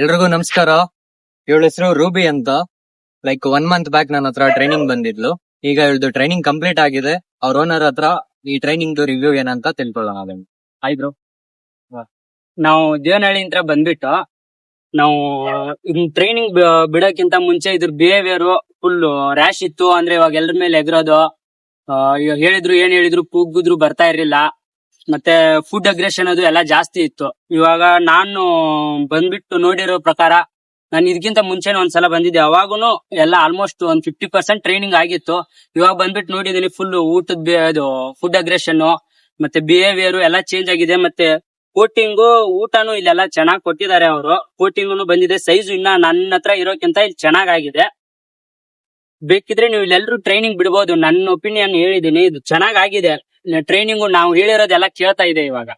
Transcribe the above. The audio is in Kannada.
ಎಲ್ರಿಗೂ ನಮಸ್ಕಾರ. ಇವಳ ಹೆಸರು ರೂಬಿ ಅಂತ. ಲೈಕ್ 1 ಮಂತ್ ಬ್ಯಾಕ್ ನನ್ನ ಹತ್ರ ಟ್ರೈನಿಂಗ್ ಬಂದಿದ್ಲು. ಈಗ ಇವಳ್ದು ಟ್ರೈನಿಂಗ್ ಕಂಪ್ಲೀಟ್ ಆಗಿದೆ. ಅವ್ರ ಓನರ್ ಹತ್ರ ಈ ಟ್ರೈನಿಂಗ್ ರಿವ್ಯೂ ಏನಂತ ತಿಳ್ಕೊಳ್ಳೋಣ. ಅದನ್ನು ಹಾಯ್ ಬ್ರೋ, ನಾವು ದೇವನಹಳ್ಳಿಯಿಂದ ಬಂದ್ಬಿಟ್ಟು ನಾವು ಟ್ರೈನಿಂಗ್ ಬಿಡೋಕ್ಕಿಂತ ಮುಂಚೆ ಇದ್ರ ಬಿಹೇವಿಯರ್ ಫುಲ್ ರ್ಯಾಶ್ ಇತ್ತು. ಅಂದ್ರೆ ಇವಾಗ ಎಲ್ಲರ ಮೇಲೆ ಎಗರೋದು, ಈಗ ಹೇಳಿದ್ರು ಕೂಗಿದ್ರು ಬರ್ತಾ ಇರ್ಲಿಲ್ಲ. ಮತ್ತೆ ಫುಡ್ ಅಗ್ರೆಷನ್ ಅದು ಎಲ್ಲ ಜಾಸ್ತಿ ಇತ್ತು. ಇವಾಗ ನಾನು ಬಂದ್ಬಿಟ್ಟು ನೋಡಿರೋ ಪ್ರಕಾರ, ನಾನು ಇದಕ್ಕಿಂತ ಮುಂಚೆನೆ ಒಂದ್ಸಲ ಬಂದಿದ್ದೆ. ಅವಾಗೂನು ಎಲ್ಲ ಆಲ್ಮೋಸ್ಟ್ ಒಂದ್ 50% ಟ್ರೈನಿಂಗ್ ಆಗಿತ್ತು. ಇವಾಗ ಬಂದ್ಬಿಟ್ಟು ನೋಡಿದೀನಿ ಫುಲ್ ಊಟದ ಅದು ಫುಡ್ ಅಗ್ರೆಷನ್ ಮತ್ತೆ ಬಿಹೇವಿಯರ್ ಎಲ್ಲ ಚೇಂಜ್ ಆಗಿದೆ. ಮತ್ತೆ ಕೋಟಿಂಗು ಊಟನು ಇಲ್ಲೆಲ್ಲ ಚೆನ್ನಾಗಿ ಕೊಟ್ಟಿದ್ದಾರೆ ಅವರು. ಕೋಟಿಂಗ್ ಬಂದಿದೆ, ಸೈಜ್ ಇನ್ನ ನನ್ನ ಹತ್ರ ಇರೋಕ್ಕಿಂತ ಇಲ್ಲಿ ಚೆನ್ನಾಗಾಗಿದೆ. ಬೇಕಿದ್ರೆ ನೀವು ಇಲ್ಲೆಲ್ಲರೂ ಟ್ರೈನಿಂಗ್ ಬಿಡ್ಬೋದು. ನನ್ನ ಒಪಿನಿಯನ್ ಹೇಳಿದೀನಿ, ಇದು ಚೆನ್ನಾಗಾಗಿದೆ ಟ್ರೈನಿಂಗು. ನಾವು ಹೇಳಿರೋದೆಲ್ಲ ಕೇಳ್ತಾ ಇದೆ ಇವಾಗ.